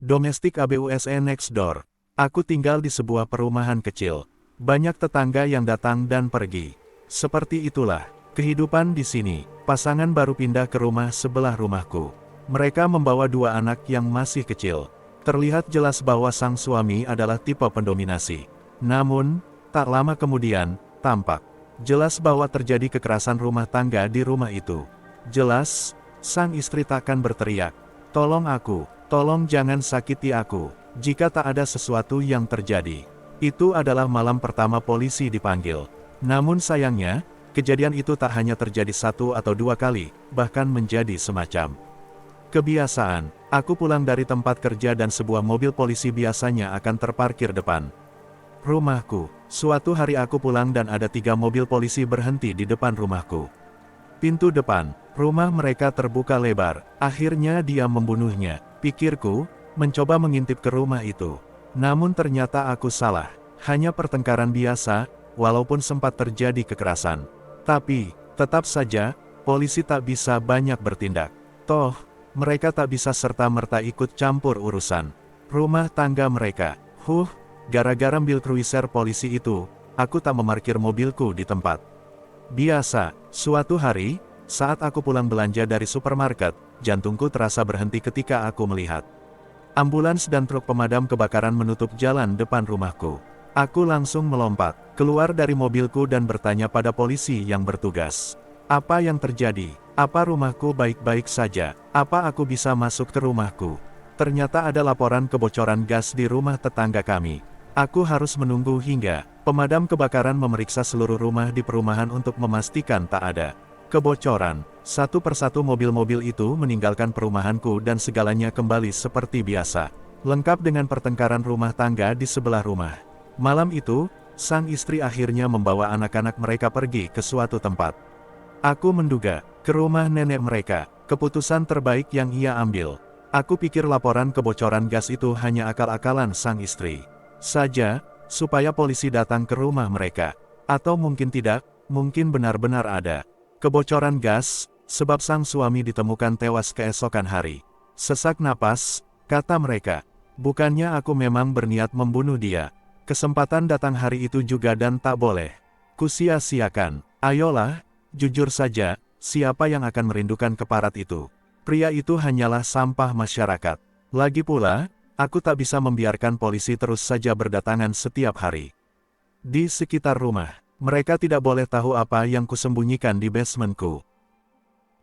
Domestik ABUSE next door. Aku tinggal di sebuah perumahan kecil. Banyak tetangga yang datang dan pergi. Seperti itulah kehidupan di sini. Pasangan baru pindah ke rumah sebelah rumahku. Mereka membawa dua anak yang masih kecil. Terlihat jelas bahwa sang suami adalah tipe pendominasi. Namun, tak lama kemudian, tampak jelas bahwa terjadi kekerasan rumah tangga di rumah itu. Jelas, sang istri takkan berteriak, "Tolong aku, tolong jangan sakiti aku," jika tak ada sesuatu yang terjadi. Itu adalah malam pertama polisi dipanggil. Namun sayangnya, kejadian itu tak hanya terjadi satu atau dua kali, bahkan menjadi semacam kebiasaan. Aku pulang dari tempat kerja dan sebuah mobil polisi biasanya akan terparkir depan rumahku. Suatu hari aku pulang dan ada 3 mobil polisi berhenti di depan rumahku. Pintu depan rumah mereka terbuka lebar. Akhirnya dia membunuhnya, pikirku, mencoba mengintip ke rumah itu. Namun ternyata aku salah. Hanya pertengkaran biasa, walaupun sempat terjadi kekerasan. Tapi, tetap saja, polisi tak bisa banyak bertindak. Toh, mereka tak bisa serta-merta ikut campur urusan rumah tangga mereka. Gara-gara mobil cruiser polisi itu, aku tak memarkir mobilku di tempat biasa. Suatu hari, saat aku pulang belanja dari supermarket, jantungku terasa berhenti ketika aku melihat ambulans dan truk pemadam kebakaran menutup jalan depan rumahku. Aku langsung melompat keluar dari mobilku dan bertanya pada polisi yang bertugas, "Apa yang terjadi? Apa rumahku baik-baik saja? Apa aku bisa masuk ke rumahku?" Ternyata ada laporan kebocoran gas di rumah tetangga kami. Aku harus menunggu hingga pemadam kebakaran memeriksa seluruh rumah di perumahan untuk memastikan tak ada kebocoran. Satu persatu mobil-mobil itu meninggalkan perumahanku dan segalanya kembali seperti biasa. Lengkap dengan pertengkaran rumah tangga di sebelah rumah. Malam itu, sang istri akhirnya membawa anak-anak mereka pergi ke suatu tempat. Aku menduga, ke rumah nenek mereka. Keputusan terbaik yang ia ambil. Aku pikir laporan kebocoran gas itu hanya akal-akalan sang istri saja, supaya polisi datang ke rumah mereka. Atau mungkin tidak, mungkin benar-benar ada kebocoran gas, sebab sang suami ditemukan tewas keesokan hari. Sesak napas, kata mereka. Bukannya aku memang berniat membunuh dia. Kesempatan datang hari itu juga dan tak boleh kusia-siakan. Ayolah, jujur saja, siapa yang akan merindukan keparat itu? Pria itu hanyalah sampah masyarakat. Lagi pula, aku tak bisa membiarkan polisi terus saja berdatangan setiap hari di sekitar rumah. Mereka tidak boleh tahu apa yang kusembunyikan di basementku.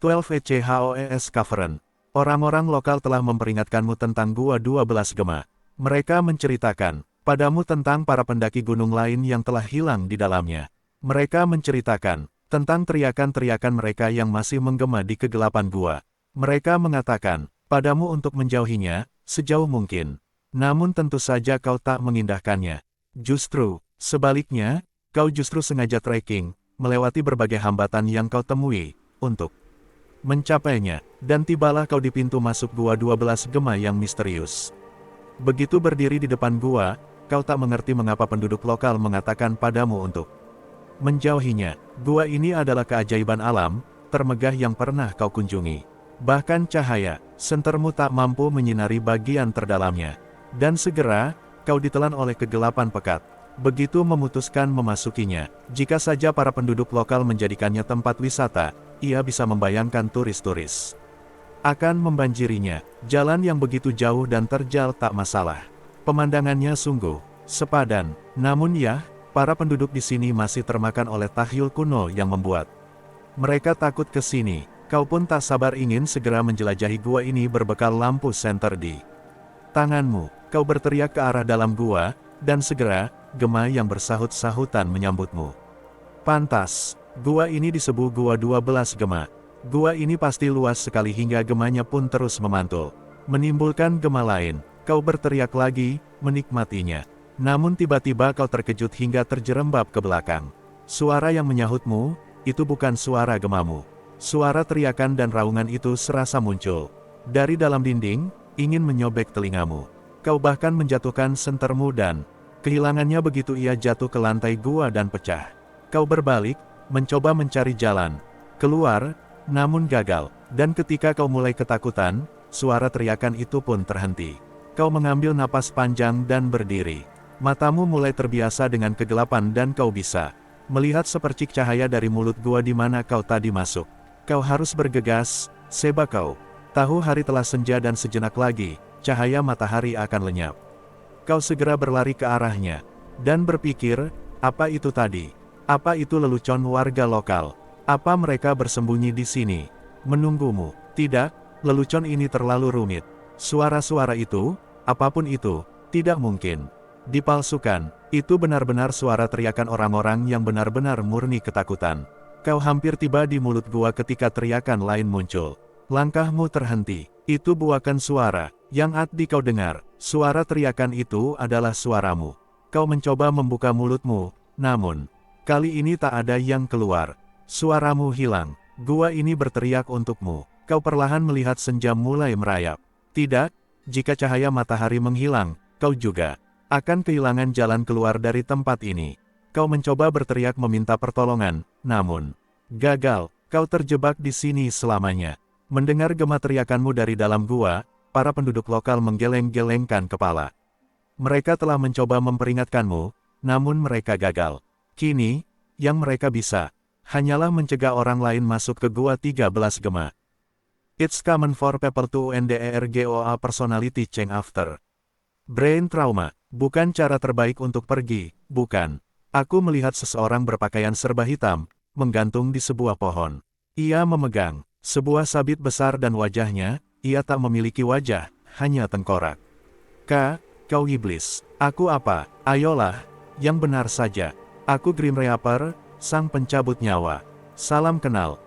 12 ECHOES Cavern. Orang-orang lokal telah memperingatkanmu tentang Gua 12 Gema. Mereka menceritakan padamu tentang para pendaki gunung lain yang telah hilang di dalamnya. Mereka menceritakan tentang teriakan-teriakan mereka yang masih menggema di kegelapan gua. Mereka mengatakan padamu untuk menjauhinya sejauh mungkin. Namun tentu saja kau tak mengindahkannya. Justru, sebaliknya, kau justru sengaja trekking, melewati berbagai hambatan yang kau temui, untuk mencapainya, dan tibalah kau di pintu masuk Gua 12 Gema yang misterius. Begitu berdiri di depan gua, kau tak mengerti mengapa penduduk lokal mengatakan padamu untuk menjauhinya. Gua ini adalah keajaiban alam, termegah yang pernah kau kunjungi. Bahkan cahaya sentermu tak mampu menyinari bagian terdalamnya. Dan segera, kau ditelan oleh kegelapan pekat. Begitu memutuskan memasukinya, jika saja para penduduk lokal menjadikannya tempat wisata, ia bisa membayangkan turis-turis akan membanjirinya. Jalan yang begitu jauh dan terjal tak masalah. Pemandangannya sungguh sepadan. Namun ya, para penduduk di sini masih termakan oleh tahyul kuno yang membuat mereka takut ke sini. Kau pun tak sabar ingin segera menjelajahi gua ini berbekal lampu senter di tanganmu. Kau berteriak ke arah dalam gua, dan segera, Gema yang bersahut-sahutan menyambutmu. Pantas, gua ini disebut Gua 12 Gema. Gua ini pasti luas sekali hingga gemanya pun terus memantul, menimbulkan gema lain. Kau berteriak lagi, menikmatinya. Namun tiba-tiba kau terkejut hingga terjerembab ke belakang. Suara yang menyahutmu, itu bukan suara gemamu. Suara teriakan dan raungan itu serasa muncul dari dalam dinding, ingin menyobek telingamu. Kau bahkan menjatuhkan sentermu dan kehilangannya begitu ia jatuh ke lantai gua dan pecah. Kau berbalik, mencoba mencari jalan keluar, namun gagal. Dan ketika kau mulai ketakutan, suara teriakan itu pun terhenti. Kau mengambil napas panjang dan berdiri. Matamu mulai terbiasa dengan kegelapan dan kau bisa melihat sepercik cahaya dari mulut gua di mana kau tadi masuk. Kau harus bergegas, Seba kau. Tahu hari telah senja dan sejenak lagi, cahaya matahari akan lenyap. Kau segera berlari ke arahnya, dan berpikir, apa itu tadi? Apa itu lelucon warga lokal? Apa mereka bersembunyi di sini? Menunggumu? Tidak, lelucon ini terlalu rumit. Suara-suara itu, apapun itu, tidak mungkin dipalsukan. Itu benar-benar suara teriakan orang-orang yang benar-benar murni ketakutan. Kau hampir tiba di mulut gua ketika teriakan lain muncul. Langkahmu terhenti. Itu bukan suara yang tadi kau dengar. Suara teriakan itu adalah suaramu. Kau mencoba membuka mulutmu, namun kali ini tak ada yang keluar. Suaramu hilang. Gua ini berteriak untukmu. Kau perlahan melihat senja mulai merayap. Tidak, jika cahaya matahari menghilang, kau juga akan kehilangan jalan keluar dari tempat ini. Kau mencoba berteriak meminta pertolongan, namun gagal. Kau terjebak di sini selamanya. Mendengar gema teriakanmu dari dalam gua, para penduduk lokal menggeleng-gelengkan kepala. Mereka telah mencoba memperingatkanmu, namun mereka gagal. Kini, yang mereka bisa hanyalah mencegah orang lain masuk ke gua 13 gema. It's common for people to undergo personality change after brain trauma. Bukan cara terbaik untuk pergi, bukan. Aku melihat seseorang berpakaian serba hitam, menggantung di sebuah pohon. Ia memegang sebuah sabit besar dan wajahnya, ia tak memiliki wajah, hanya tengkorak. Kau iblis. Aku apa? Ayolah, yang benar saja. Aku Grim Reaper, sang pencabut nyawa. Salam kenal.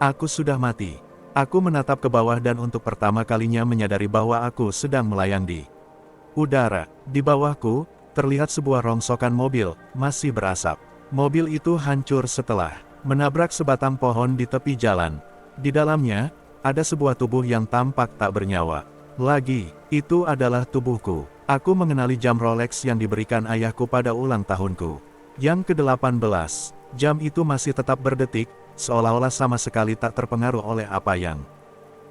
Aku sudah mati. Aku menatap ke bawah dan untuk pertama kalinya menyadari bahwa aku sedang melayang di udara. Di bawahku, terlihat sebuah rongsokan mobil, masih berasap. Mobil itu hancur setelah menabrak sebatang pohon di tepi jalan. Di dalamnya, ada sebuah tubuh yang tampak tak bernyawa. Lagi, itu adalah tubuhku. Aku mengenali jam Rolex yang diberikan ayahku pada ulang tahunku. Yang ke-18, jam itu masih tetap berdetik, seolah-olah sama sekali tak terpengaruh oleh apa yang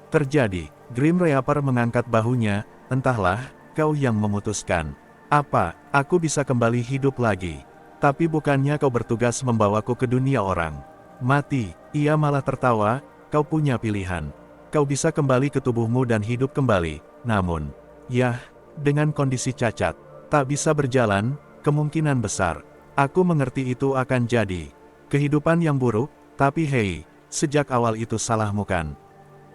terjadi. Grim Reaper mengangkat bahunya, entahlah, kau yang memutuskan. Apa, aku bisa kembali hidup lagi? Tapi bukannya kau bertugas membawaku ke dunia orang mati? Ia malah tertawa, kau punya pilihan. Kau bisa kembali ke tubuhmu dan hidup kembali, namun, yah, dengan kondisi cacat, tak bisa berjalan, kemungkinan besar. Aku mengerti itu akan jadi kehidupan yang buruk, tapi hei, sejak awal itu salahmu kan?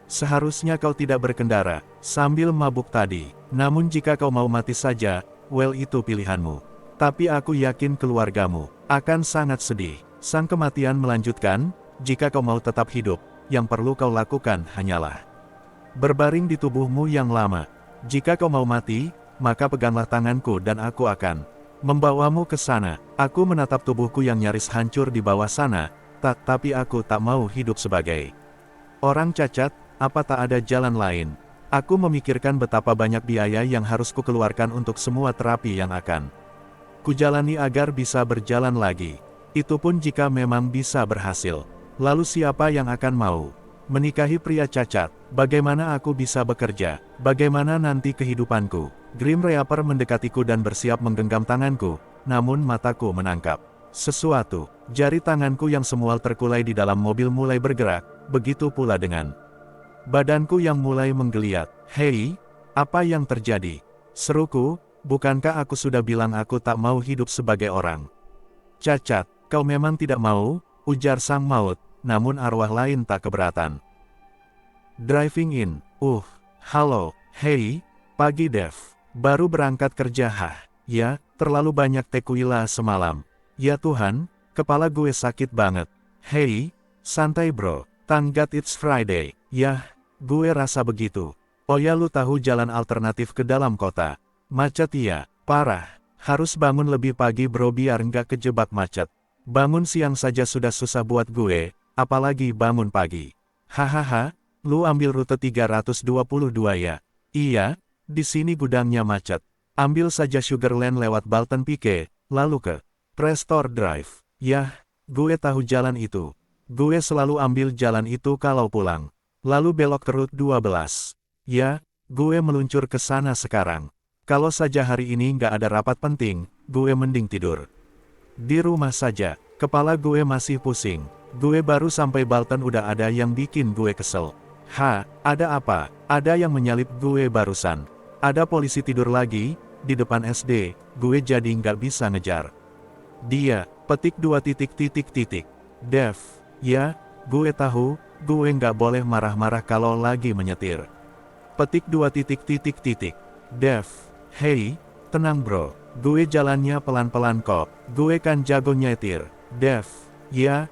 Seharusnya kau tidak berkendara sambil mabuk tadi. Namun jika kau mau mati saja, well itu pilihanmu. Tapi aku yakin keluargamu akan sangat sedih. Sang kematian melanjutkan, jika kau mau tetap hidup, yang perlu kau lakukan hanyalah berbaring di tubuhmu yang lama. Jika kau mau mati, maka peganglah tanganku dan aku akan membawamu ke sana. Aku menatap tubuhku yang nyaris hancur di bawah sana, tapi aku tak mau hidup sebagai orang cacat. Apa tak ada jalan lain? Aku memikirkan betapa banyak biaya yang harus kukeluarkan untuk semua terapi yang akan kujalani agar bisa berjalan lagi. Itu pun jika memang bisa berhasil. Lalu siapa yang akan mau menikahi pria cacat? Bagaimana aku bisa bekerja? Bagaimana nanti kehidupanku? Grim Reaper mendekatiku dan bersiap menggenggam tanganku, namun mataku menangkap sesuatu. Jari tanganku yang semual terkulai di dalam mobil mulai bergerak, begitu pula dengan badanku yang mulai menggeliat. Hei, apa yang terjadi? Seruku, bukankah aku sudah bilang aku tak mau hidup sebagai orang cacat? Kau memang tidak mau, ujar sang maut, namun arwah lain tak keberatan. Driving in, halo, hei, pagi Dev. Baru berangkat kerja ya, terlalu banyak tequila semalam. Ya Tuhan, kepala gue sakit banget. Hei, santai bro, thank God it's Friday. Yah, gue rasa begitu. Oh ya lu tahu jalan alternatif ke dalam kota? Macet ya, parah. Harus bangun lebih pagi bro biar nggak kejebak macet. Bangun siang saja sudah susah buat gue, apalagi bangun pagi. Hahaha, lu ambil rute 322 ya? Iya, di sini gudangnya macet. Ambil saja Sugarland lewat Balton Pike, lalu ke Prestor Drive. Yah, gue tahu jalan itu. Gue selalu ambil jalan itu kalau pulang. Lalu belok ke Route 12. Ya, Gue meluncur ke sana sekarang. Kalau saja hari ini nggak ada rapat penting, gue mending tidur di rumah saja. Kepala gue masih pusing. Gue baru sampai Balton udah ada yang bikin gue kesel. Ada apa? Ada yang menyalip gue barusan. Ada polisi tidur lagi, di depan SD, gue jadi nggak bisa ngejar dia. Petik 2 titik titik titik. Dev, ya, gue tahu, gue nggak boleh marah-marah kalau lagi menyetir. Petik 2 titik titik titik. Dev, hey, tenang bro, gue jalannya pelan-pelan kok, gue kan jago nyetir. Dev, ya,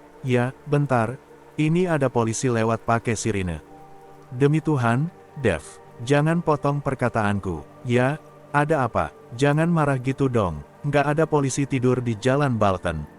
bentar, ini ada polisi lewat pakai sirine. Demi Tuhan, Dev, jangan potong perkataanku. Ya, ada apa? Jangan marah gitu dong, nggak ada polisi tidur di jalan Balton.